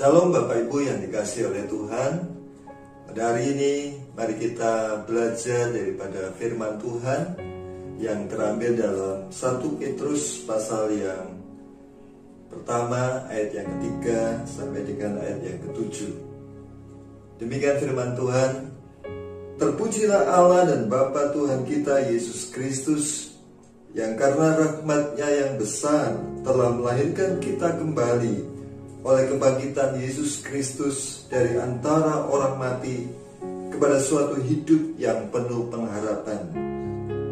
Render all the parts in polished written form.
Shalom Bapak Ibu yang dikasihi oleh Tuhan. Pada hari ini mari kita belajar daripada firman Tuhan yang terambil dalam 1 Petrus pasal yang pertama ayat yang ketiga sampai dengan ayat yang ketujuh. Demikian firman Tuhan. Terpujilah Allah dan Bapa Tuhan kita Yesus Kristus, yang karena rahmat-Nya yang besar telah melahirkan kita kembali oleh kebangkitan Yesus Kristus dari antara orang mati kepada suatu hidup yang penuh pengharapan,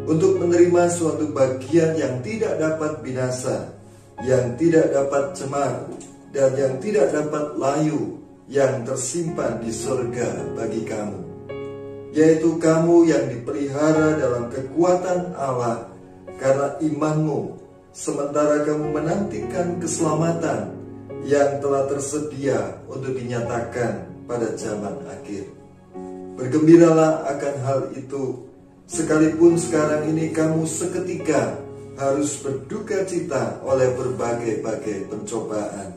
untuk menerima suatu bagian yang tidak dapat binasa, yang tidak dapat cemar, dan yang tidak dapat layu, yang tersimpan di surga bagi kamu, yaitu kamu yang dipelihara dalam kekuatan Allah karena imanmu, sementara kamu menantikan keselamatan yang telah tersedia untuk dinyatakan pada zaman akhir. Bergembiralah akan hal itu, sekalipun sekarang ini kamu seketika harus berduka cita oleh berbagai-bagai pencobaan.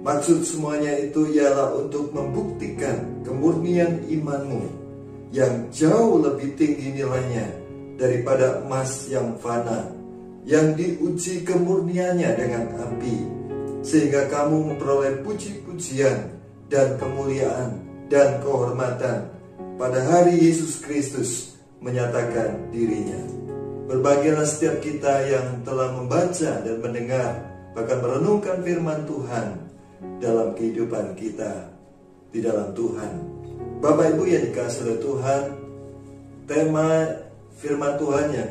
Maksud semuanya itu ialah untuk membuktikan kemurnian imanmu yang jauh lebih tinggi nilainya daripada emas yang fana, yang diuji kemurniannya dengan api, sehingga kamu memperoleh puji-pujian dan kemuliaan dan kehormatan pada hari Yesus Kristus menyatakan dirinya. Berbahagialah setiap kita yang telah membaca dan mendengar, bahkan merenungkan firman Tuhan dalam kehidupan kita di dalam Tuhan. Bapak Ibu yang dikasihi oleh Tuhan, tema firman Tuhan yang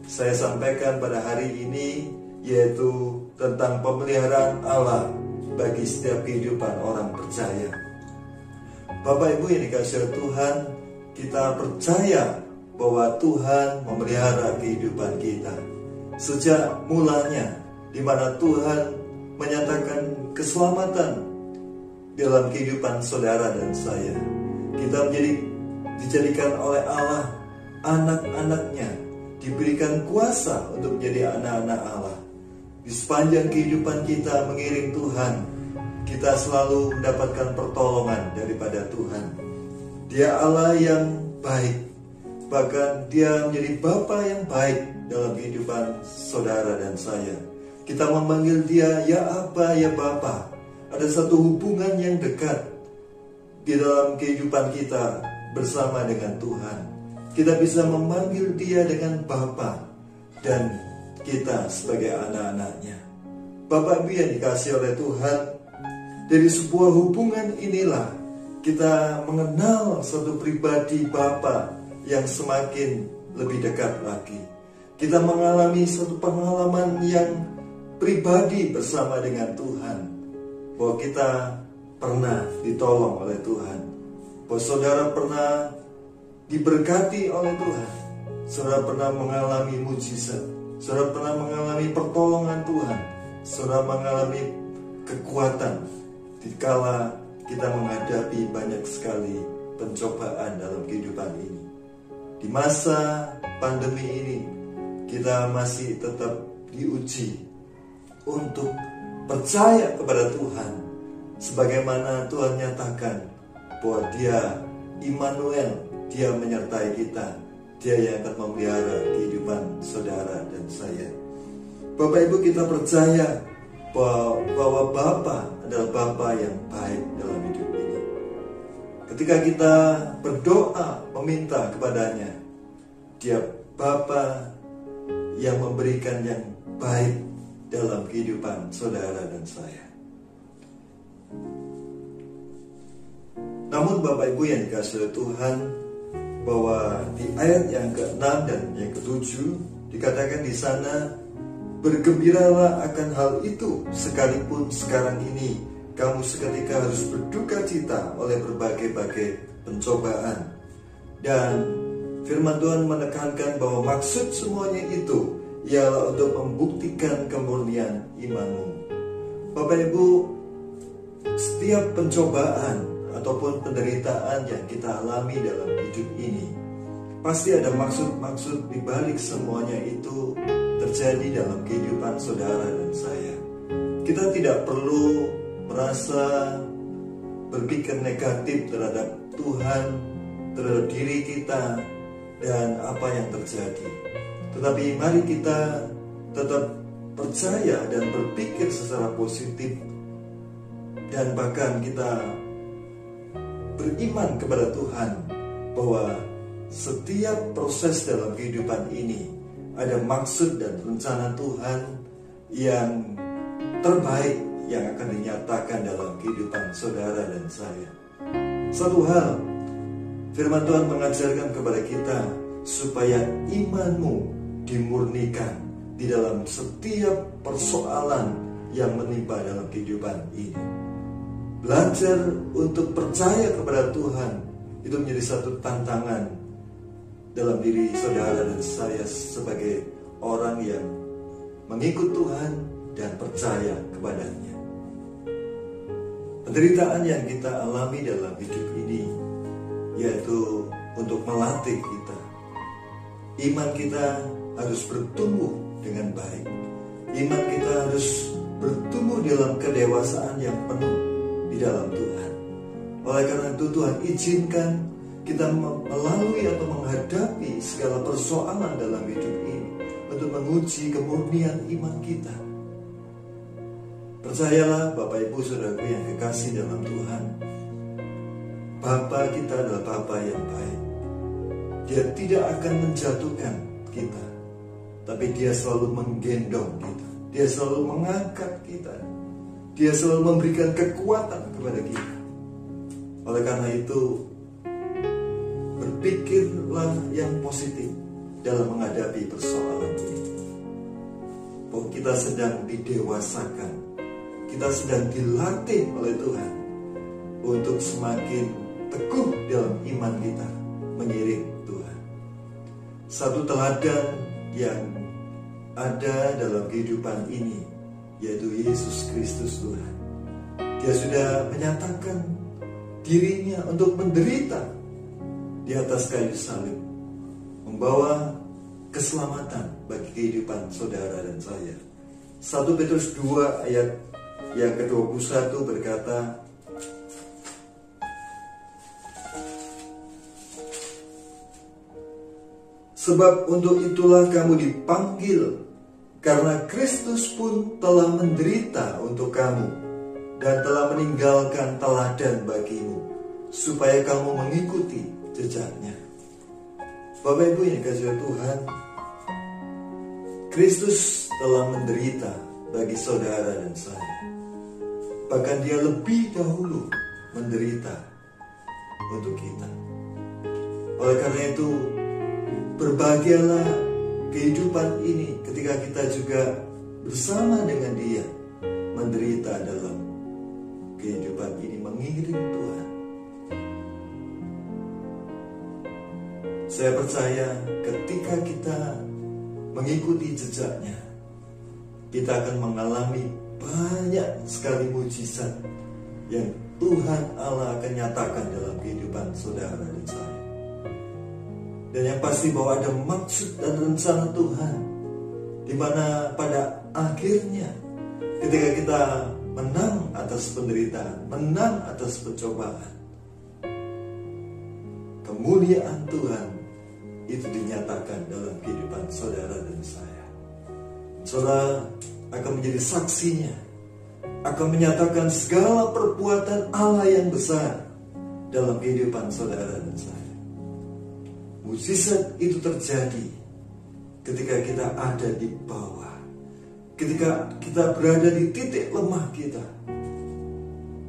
saya sampaikan pada hari ini yaitu tentang pemeliharaan Allah bagi setiap kehidupan orang percaya. Bapak Ibu yang dikasihi oleh Tuhan, kita percaya bahwa Tuhan memelihara kehidupan kita sejak mulanya, di mana Tuhan menyatakan keselamatan dalam kehidupan saudara dan saya. Kita dijadikan oleh Allah anak-anaknya, diberikan kuasa untuk menjadi anak-anak Allah. Di sepanjang kehidupan kita mengiring Tuhan, kita selalu mendapatkan pertolongan daripada Tuhan. Dia Allah yang baik, bahkan Dia menjadi Bapa yang baik dalam kehidupan saudara dan saya. Kita memanggil Dia ya Aba, ya Bapa. Ada satu hubungan yang dekat di dalam kehidupan kita bersama dengan Tuhan. Kita bisa memanggil Dia dengan Bapa dan kita sebagai anak-anaknya. Bapak Ibu yang dikasihi oleh Tuhan, dari sebuah hubungan inilah kita mengenal satu pribadi Bapa yang semakin lebih dekat lagi. Kita mengalami satu pengalaman yang pribadi bersama dengan Tuhan, bahwa kita pernah ditolong oleh Tuhan, bahwa saudara pernah diberkati oleh Tuhan, saudara pernah mengalami mujizat, saudara pernah mengalami pertolongan Tuhan, saudara mengalami kekuatan dikala kita menghadapi banyak sekali pencobaan dalam kehidupan ini. Di masa pandemi ini, kita masih tetap diuji untuk percaya kepada Tuhan, sebagaimana Tuhan nyatakan bahwa Dia Immanuel, Dia menyertai kita, Dia yang akan memelihara kehidupan saudara dan saya. Bapak Ibu, kita percaya bahwa Bapa adalah Bapa yang baik dalam hidup ini. Ketika kita berdoa meminta kepadanya, Dia Bapa yang memberikan yang baik dalam kehidupan saudara dan saya. Namun Bapak Ibu yang dikasihi oleh Tuhan, bahwa di ayat yang ke-6 dan yang ke-7 dikatakan di sana, bergembiralah akan hal itu, sekalipun sekarang ini kamu seketika harus berduka cita oleh berbagai-bagai pencobaan. Dan firman Tuhan menekankan bahwa maksud semuanya itu ialah untuk membuktikan kemurnian imanmu. Bapak Ibu, setiap pencobaan ataupun penderitaan yang kita alami dalam hidup ini, pasti ada maksud-maksud di balik semuanya itu terjadi dalam kehidupan saudara dan saya. Kita tidak perlu merasa berpikir negatif terhadap Tuhan, terhadap diri kita, dan apa yang terjadi. Tetapi mari kita tetap percaya dan berpikir secara positif, dan bahkan kita beriman kepada Tuhan bahwa setiap proses dalam kehidupan ini ada maksud dan rencana Tuhan yang terbaik yang akan dinyatakan dalam kehidupan saudara dan saya. Satu hal, firman Tuhan mengajarkan kepada kita supaya imanmu dimurnikan di dalam setiap persoalan yang menimpa dalam kehidupan ini. Belajar untuk percaya kepada Tuhan itu menjadi satu tantangan dalam diri saudara dan saya sebagai orang yang mengikut Tuhan dan percaya kepadanya. Penderitaan yang kita alami dalam hidup ini yaitu untuk melatih kita. Iman kita harus bertumbuh dengan baik. Iman kita harus bertumbuh dalam kedewasaan yang penuh di dalam Tuhan. Oleh karena itu Tuhan izinkan kita melalui atau menghadapi segala persoalan dalam hidup ini untuk menguji kemurnian iman kita. Percayalah Bapak Ibu Saudaraku yang kekasih dalam Tuhan, Bapa kita adalah Bapa yang baik. Dia tidak akan menjatuhkan kita, tapi Dia selalu menggendong kita. Dia selalu mengangkat kita. Dia selalu memberikan kekuatan kepada kita. Oleh karena itu, berpikirlah yang positif dalam menghadapi persoalan ini. Bahwa kita sedang didewasakan, kita sedang dilatih oleh Tuhan untuk semakin teguh dalam iman kita mengiring Tuhan. Satu teladan yang ada dalam kehidupan ini yaitu Yesus Kristus Tuhan. Dia sudah menyatakan dirinya untuk menderita di atas kayu salib, membawa keselamatan bagi kehidupan saudara dan saya. 1 Petrus 2 ayat yang ke-21 berkata, sebab untuk itulah kamu dipanggil, karena Kristus pun telah menderita untuk kamu dan telah meninggalkan teladan bagimu, supaya kamu mengikuti jejaknya. Bapak Ibu yang dikasihi Tuhan, Kristus telah menderita bagi saudara dan saya. Bahkan Dia lebih dahulu menderita untuk kita. Oleh karena itu, berbahagialah kehidupan ini ketika kita juga bersama dengan Dia menderita dalam kehidupan ini mengiring Tuhan. Saya percaya ketika kita mengikuti jejaknya, kita akan mengalami banyak sekali mujizat yang Tuhan Allah akan nyatakan dalam kehidupan saudara dan saya. Dan yang pasti bahwa ada maksud dan rencana Tuhan, di mana pada akhirnya ketika kita menang atas penderitaan, menang atas pencobaan, kemuliaan Tuhan itu dinyatakan dalam kehidupan saudara dan saya. Saudara akan menjadi saksinya, akan menyatakan segala perbuatan Allah yang besar dalam kehidupan saudara dan saya. Mujizat itu terjadi ketika kita ada di bawah, ketika kita berada di titik lemah kita.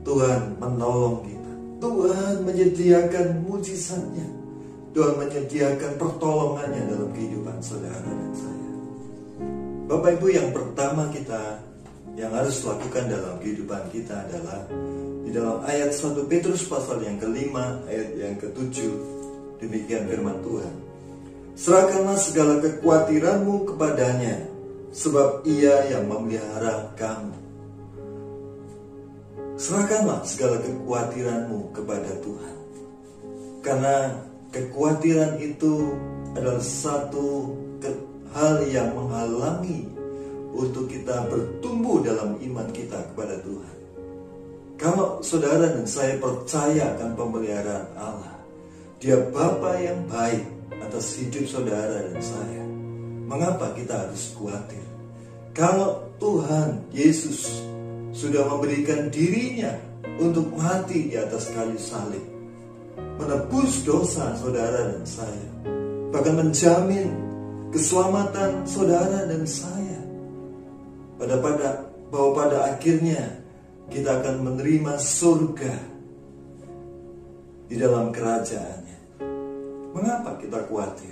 Tuhan menolong kita, Tuhan menyediakan mujizatnya, Tuhan menyediakan pertolongannya dalam kehidupan saudara dan saya. Bapak Ibu, yang pertama kita yang harus lakukan dalam kehidupan kita adalah di dalam ayat 1 Petrus pasal yang ke-5 ayat yang ke-7. Demikian firman Tuhan. Serahkanlah segala kekhawatiranmu kepadanya, sebab Ia yang memelihara kamu. Serahkanlah segala kekhawatiranmu kepada Tuhan. Karena kekhawatiran itu adalah satu hal yang menghalangi untuk kita bertumbuh dalam iman kita kepada Tuhan. Kalau saudara dan saya percaya akan pemeliharaan Allah, Dia Bapa yang baik atas hidup saudara dan saya, mengapa kita harus khawatir? Kalau Tuhan Yesus sudah memberikan dirinya untuk mati di atas kayu salib, menebus dosa saudara dan saya, bahkan menjamin keselamatan saudara dan saya, bahwa pada akhirnya kita akan menerima surga di dalam kerajaannya. Mengapa kita khawatir?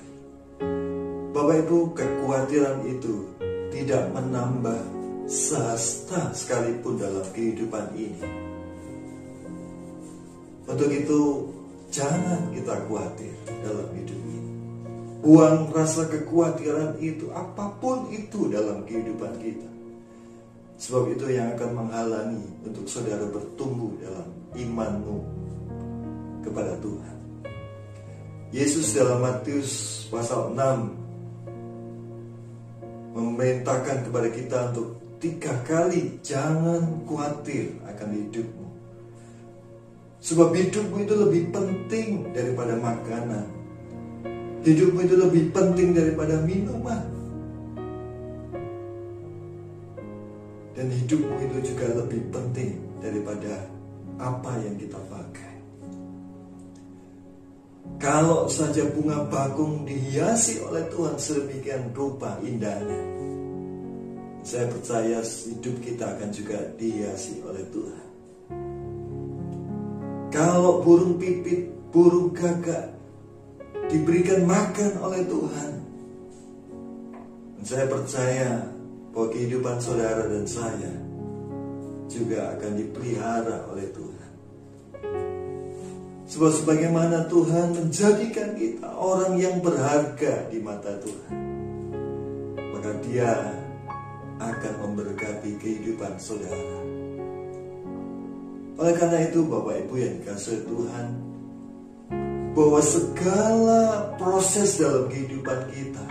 Bapak Ibu, kekhawatiran itu tidak menambah sehasta sekalipun dalam kehidupan ini. Untuk itu, jangan kita khawatir dalam hidup ini. Buang rasa kekhawatiran itu, apapun itu dalam kehidupan kita. Sebab itu yang akan menghalangi untuk saudara bertumbuh dalam imanmu kepada Tuhan. Yesus dalam Matius pasal 6 memerintahkan kepada kita untuk 3 kali jangan khawatir akan hidupmu. Sebab hidupmu itu lebih penting daripada makanan. Hidupmu itu lebih penting daripada minuman. Dan hidupmu itu juga lebih penting daripada apa yang kita pakai. Kalau saja bunga bakung dihiasi oleh Tuhan sedemikian rupa indahnya, saya percaya hidup kita akan juga dihiasi oleh Tuhan. Kalau burung pipit, burung gagak diberikan makan oleh Tuhan, saya percaya bahwa kehidupan saudara dan saya juga akan dipelihara oleh Tuhan. Sebab sebagaimana Tuhan menjadikan kita orang yang berharga di mata Tuhan, maka Dia akan memberkati kehidupan saudara. Oleh karena itu, Bapak Ibu yang dikasihi Tuhan, bahwa segala proses dalam kehidupan kita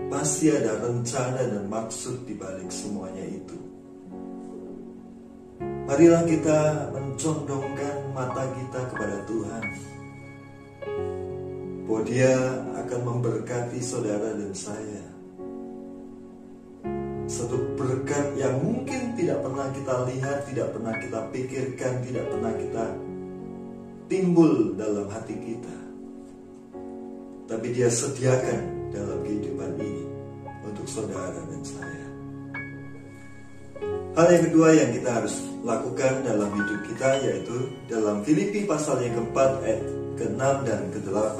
pasti ada rencana dan maksud di balik semuanya itu. Marilah kita mencondongkan mata kita kepada Tuhan, bahwa Dia akan memberkati saudara dan saya. Satu berkat yang mungkin tidak pernah kita lihat, tidak pernah kita pikirkan, tidak pernah kita timbul dalam hati kita, tapi Dia sediakan dalam kehidupan ini untuk saudara dan saya. Hal yang kedua yang kita harus lakukan dalam hidup kita, yaitu dalam Filipi pasal yang keempat ayat ke-6 dan ke-8.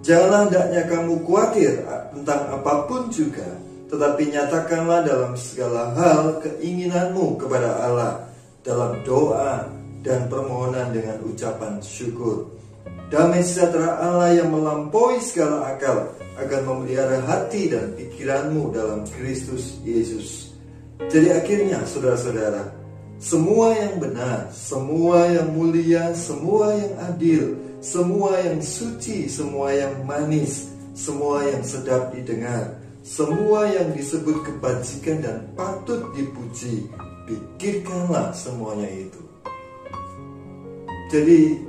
Janganlah hendaknya kamu khawatir tentang apapun juga, tetapi nyatakanlah dalam segala hal keinginanmu kepada Allah dalam doa dan permohonan dengan ucapan syukur. Damai sejahtera Allah yang melampaui segala akal akan memelihara hati dan pikiranmu dalam Kristus Yesus. Jadi akhirnya saudara-saudara, semua yang benar, semua yang mulia, semua yang adil, semua yang suci, semua yang manis, semua yang sedap didengar, semua yang disebut kebajikan dan patut dipuji, pikirkanlah semuanya itu. Jadi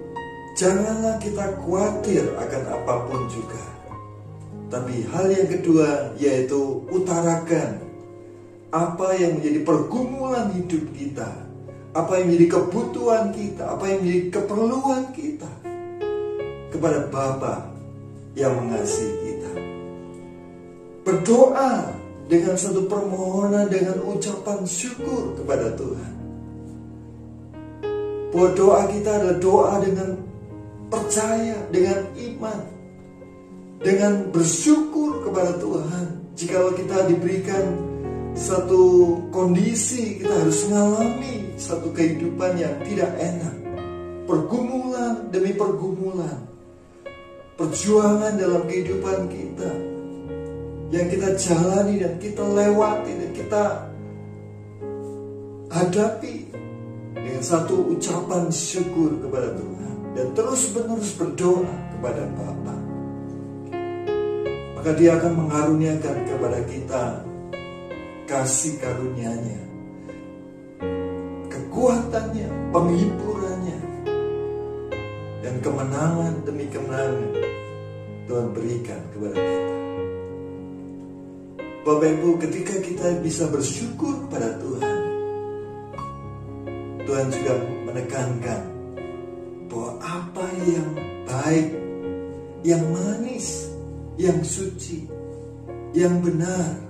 janganlah kita khawatir akan apapun juga. Tapi hal yang kedua yaitu utarakan apa yang menjadi pergumulan hidup kita, apa yang menjadi kebutuhan kita, apa yang menjadi keperluan kita kepada Bapa yang mengasihi kita. Berdoa dengan satu permohonan, dengan ucapan syukur kepada Tuhan. Bahwa doa kita adalah doa dengan percaya, dengan iman, dengan bersyukur kepada Tuhan. Jikalau kita diberikan satu kondisi, kita harus mengalami satu kehidupan yang tidak enak, pergumulan demi pergumulan, perjuangan dalam kehidupan kita yang kita jalani dan kita lewati dan kita hadapi dengan satu ucapan syukur kepada Tuhan dan terus-menerus berdoa kepada Bapa, maka Dia akan mengaruniakan kepada kita kasih karunia-Nya, kekuatannya, penghiburannya, dan kemenangan demi kemenangan Tuhan berikan kepada kita. Bapak Ibu, ketika kita bisa bersyukur pada Tuhan, Tuhan juga menekankan bahwa apa yang baik, yang manis, yang suci, yang benar,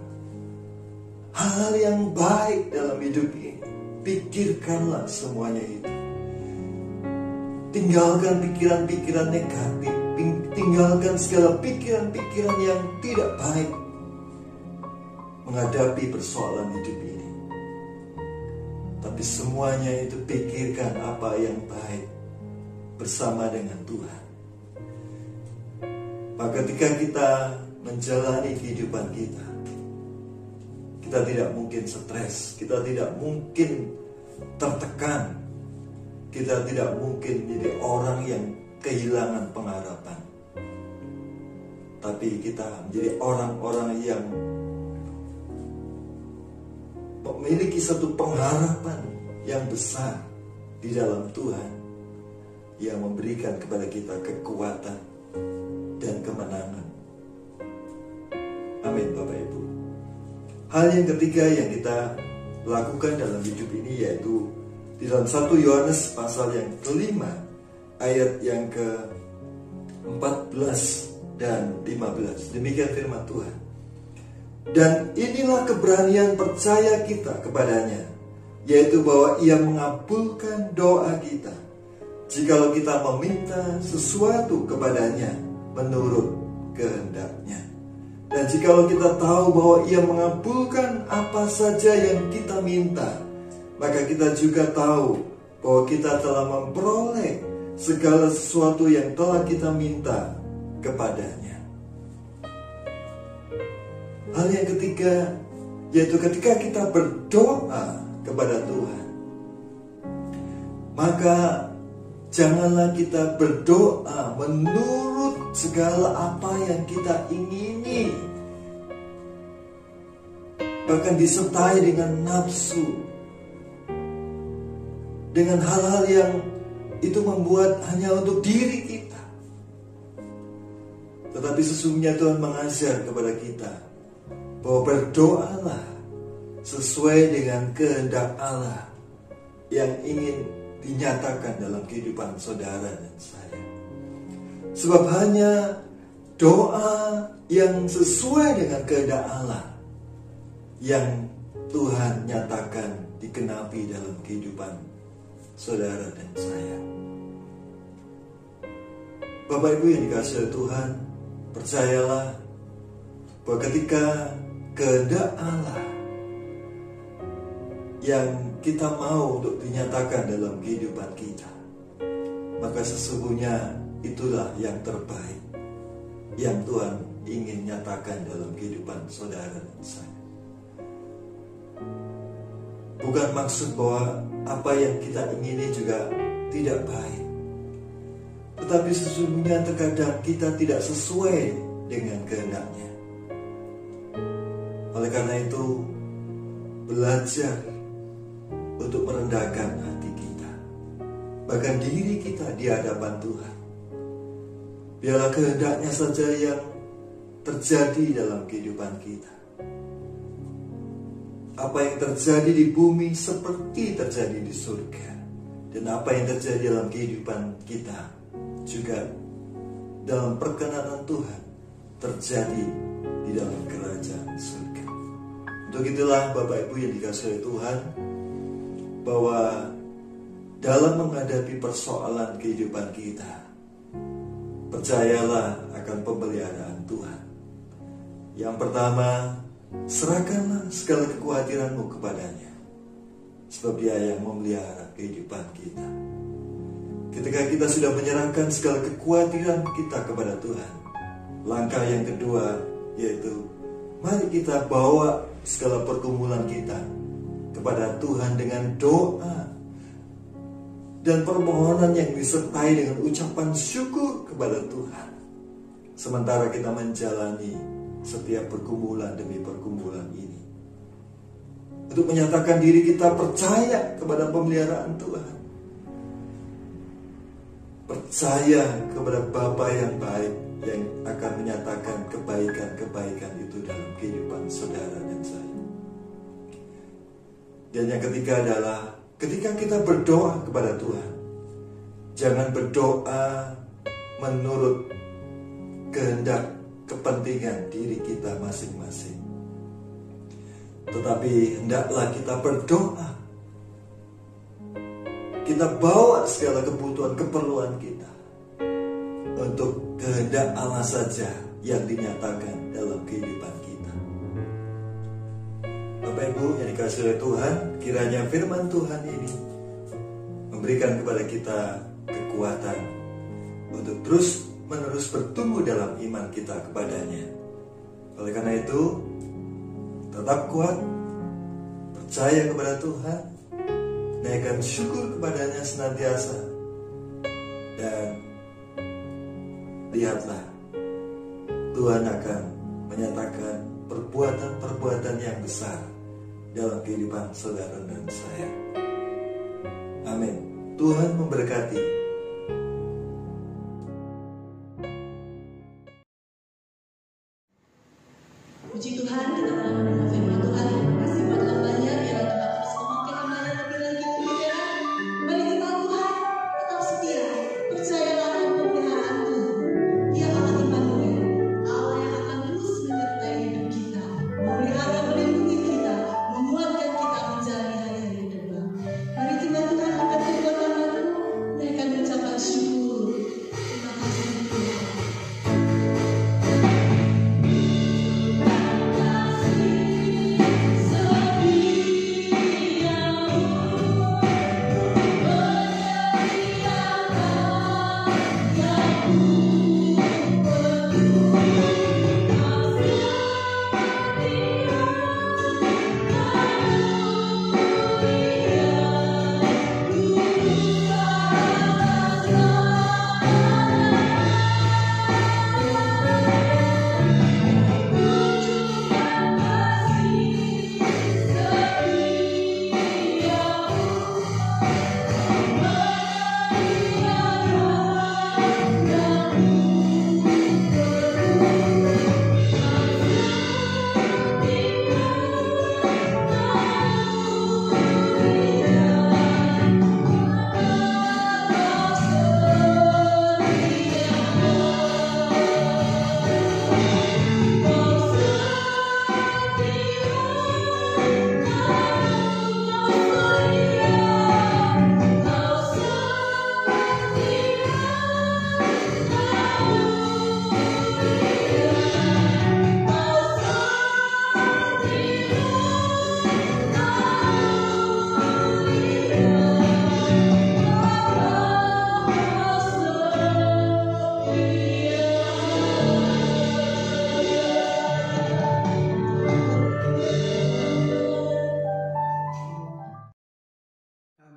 hal yang baik dalam hidup ini, pikirkanlah semuanya itu. Tinggalkan pikiran-pikiran negatif, tinggalkan segala pikiran-pikiran yang tidak baik menghadapi persoalan hidup ini. Tapi semuanya itu pikirkan apa yang baik bersama dengan Tuhan. Maka ketika kita menjalani kehidupan kita, kita tidak mungkin stres, kita tidak mungkin tertekan, kita tidak mungkin menjadi orang yang kehilangan pengharapan. Tapi kita menjadi orang-orang yang memiliki satu pengharapan yang besar di dalam Tuhan, yang memberikan kepada kita kekuatan dan kemenangan. Amin, Bapak Ibu. Hal yang ketiga yang kita lakukan dalam hidup ini yaitu di dalam 1 Yohanes pasal yang kelima ayat yang ke-14 dan 15. Demikian firman Tuhan. Dan inilah keberanian percaya kita kepadanya, yaitu bahwa Ia mengabulkan doa kita jikalau kita meminta sesuatu kepadanya menurut kehendak-Nya. Dan jikalau kita tahu bahwa Ia mengabulkan apa saja yang kita minta, maka kita juga tahu bahwa kita telah memperoleh segala sesuatu yang telah kita minta kepadanya. Hal yang ketiga yaitu ketika kita berdoa kepada Tuhan, maka janganlah kita berdoa menurut segala apa yang kita ingini, bahkan disertai dengan nafsu, dengan hal-hal yang itu membuat hanya untuk diri kita. Tetapi sesungguhnya Tuhan mengajar kepada kita bahwa berdoalah sesuai dengan kehendak Allah yang ingin dinyatakan dalam kehidupan saudara dan saya. Sebab hanya doa yang sesuai dengan kehendak Allah yang Tuhan nyatakan dikenapi dalam kehidupan saudara dan saya. Bapak Ibu yang dikasihi oleh Tuhan, percayalah bahwa ketika kehendak Allah yang kita mau untuk dinyatakan dalam kehidupan kita, maka sesungguhnya itulah yang terbaik yang Tuhan ingin nyatakan dalam kehidupan saudara dan saya. Bukan maksud bahwa apa yang kita ingini juga tidak baik, tetapi sesungguhnya terkadang kita tidak sesuai dengan kehendak-Nya. Oleh karena itu, belajar untuk merendahkan hati kita, bahkan diri kita di hadapan Tuhan. Biarlah kehendak-Nya saja yang terjadi dalam kehidupan kita. Apa yang terjadi di bumi seperti terjadi di surga, dan apa yang terjadi dalam kehidupan kita juga dalam perkenanan Tuhan terjadi di dalam kerajaan surga. Untuk itulah Bapak Ibu yang dikasihi oleh Tuhan, bahwa dalam menghadapi persoalan kehidupan kita, percayalah akan pemeliharaan Tuhan. Yang pertama, serahkanlah segala kekhawatiranmu kepadanya, sebab Dia yang memelihara kehidupan kita. Ketika kita sudah menyerahkan segala kekhawatiran kita kepada Tuhan, langkah yang kedua yaitu mari kita bawa segala pergumulan kita kepada Tuhan dengan doa dan permohonan yang disertai dengan ucapan syukur kepada Tuhan. Sementara kita menjalani setiap pergumulan demi pergumulan ini, untuk menyatakan diri kita percaya kepada pemeliharaan Tuhan. Percaya kepada Bapa yang baik, yang akan menyatakan kebaikan-kebaikan itu dalam kehidupan saudara dan saya. Dan yang ketiga adalah ketika kita berdoa kepada Tuhan, jangan berdoa menurut kehendak kepentingan diri kita masing-masing, tetapi hendaklah kita berdoa. Kita bawa segala kebutuhan, keperluan kita untuk kehendak Allah saja yang dinyatakan dalam kehidupan kita. Bapak Ibu yang dikasihi oleh Tuhan, kiranya firman Tuhan ini memberikan kepada kita kekuatan untuk terus menerus bertumbuh dalam iman kita kepadanya. Oleh karena itu, tetap kuat, percaya kepada Tuhan, naikkan syukur kepadanya senantiasa, dan lihatlah, Tuhan akan menyatakan perbuatan-perbuatan yang besar dalam kehidupan saudara dan saya. Amin. Tuhan memberkati. Puji Tuhan, kita telah mendengar firman Tuhan. Terima kasih buat lambanya, biar Tuhan terus memakai lambanya lebih lagi kemuliaan. Bagi firman Tuhan, tetap setia, percayalah akan pemeliharaan Tuhan. Dia Allah Immanuel, Allah yang akan terus menyertai hidup kita, memelihara, melindungi kita, menguatkan kita menjalani hari-hari ke depan. Mari firman Tuhan akan kedua tanganku, dan akan mengucapkan syukur. Terima kasih Tuhan.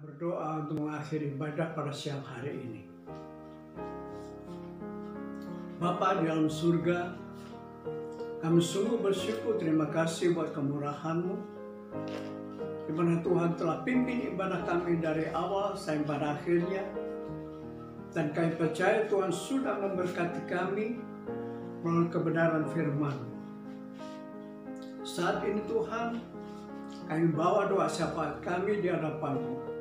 Berdoa untuk mengakhiri ibadah pada siang hari ini. Bapa di dalam surga, kami sungguh bersyukur, terima kasih buat kemurahan-Mu, di mana Tuhan telah pimpin ibadah kami dari awal sampai pada akhirnya, dan kami percaya Tuhan sudah memberkati kami melalui kebenaran firman. Saat ini Tuhan, kami bawa doa syafaat kami di hadapan-Mu.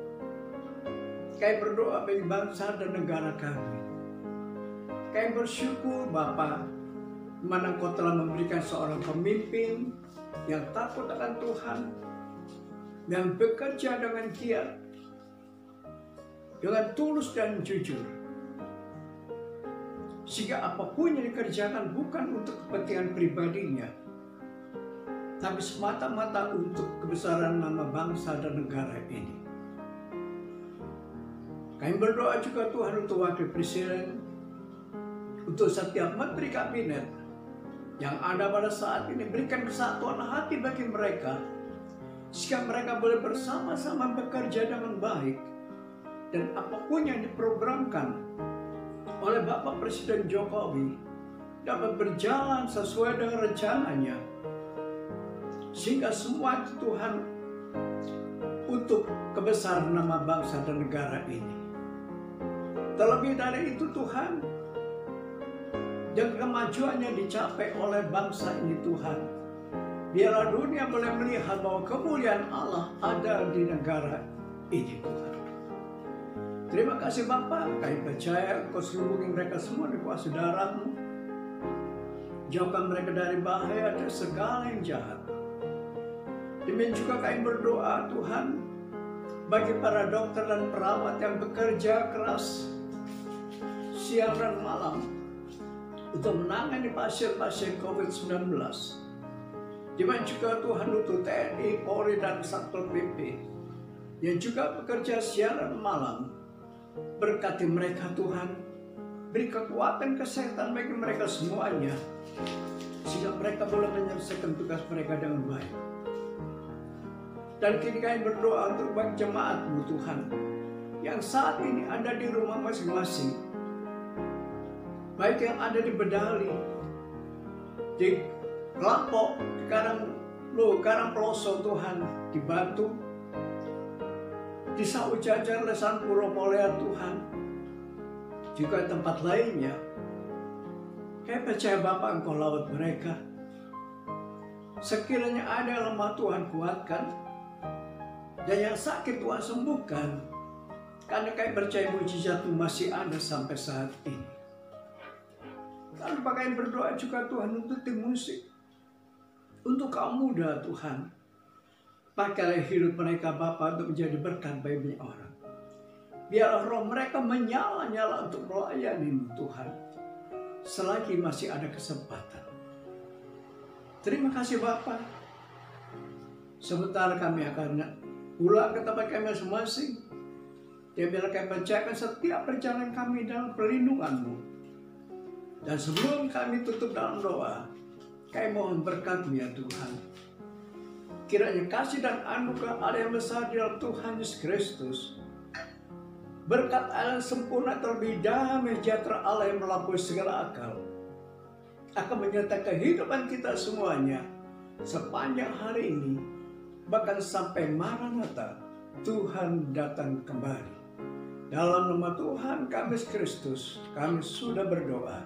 Kami berdoa bagi bangsa dan negara kami. Kami bersyukur Bapa, mana Kau telah memberikan seorang pemimpin yang takut akan Tuhan, yang bekerja dengan giat, dengan tulus dan jujur, sehingga apapun yang dikerjakan bukan untuk kepentingan pribadinya, tapi semata-mata untuk kebesaran nama bangsa dan negara ini. Kami berdoa juga Tuhan untuk Wakil Presiden, untuk setiap Menteri Kabinet yang ada pada saat ini, berikan kesatuan hati bagi mereka, sehingga mereka boleh bersama-sama bekerja dengan baik, dan apapun yang diprogramkan oleh Bapak Presiden Jokowi dapat berjalan sesuai dengan rencananya, sehingga semua itu Tuhan untuk kebesaran nama bangsa dan negara ini. Terlebih dari itu Tuhan, yang kemajuannya dicapai oleh bangsa ini Tuhan, biarlah dunia boleh melihat bahwa kemuliaan Allah ada di negara ini Tuhan. Terima kasih Bapa, kami percaya Engkau selubungi mereka semua di kuasa darah-Mu. Jauhkan mereka dari bahaya dan segala yang jahat. Demikian juga kami berdoa Tuhan, bagi para dokter dan perawat yang bekerja keras siang dan malam untuk menangani pasien-pasien COVID-19. Demikian juga Tuhan untuk TNI, Polri, dan Satpol PP yang juga bekerja siang dan malam. Berkati mereka Tuhan, beri kekuatan kesehatan bagi mereka semuanya, sehingga mereka boleh menyelesaikan tugas mereka dengan baik. Dan kini kami berdoa untuk bagi jemaat-Mu Tuhan, yang saat ini ada di rumah masing-masing, baik yang ada di Bedali, di Lampok, di Karangploso Tuhan, di Batu, di Saujajar, Lesan Puro, Polea Tuhan, juga tempat lainnya. Kami percaya Bapa Engkau lawat mereka. Sekiranya ada yang lemah Tuhan kuatkan, dan yang sakit Tuhan sembuhkan, karena kami percaya mujizat-Mu masih ada sampai saat ini. Lalu kami berdoa juga Tuhan untuk tim musik, untuk kaum muda Tuhan. Pakailah hidup mereka Bapa untuk menjadi berkat bagi banyak orang. Biarlah roh mereka menyala-nyala untuk melayani Tuhan, selagi masih ada kesempatan. Terima kasih Bapa. Sebentar kami akan pulang ke tempat kami masing-masing. Ya biarlah kami percayakan setiap perjalanan kami dalam perlindungan-Mu. Dan sebelum kami tutup dalam doa, kami mohon berkat-Mu ya Tuhan. Kiranya kasih dan anugerah Allah yang besar di dalam Tuhan Yesus Kristus, berkat Allah yang sempurna terlebih damai sejahtera Allah yang melampaui segala akal, akan menyertai kehidupan kita semuanya sepanjang hari ini, bahkan sampai Maranatha, Tuhan datang kembali. Dalam nama Tuhan kami Yesus Kristus, kami sudah berdoa.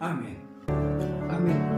Amin. Amin.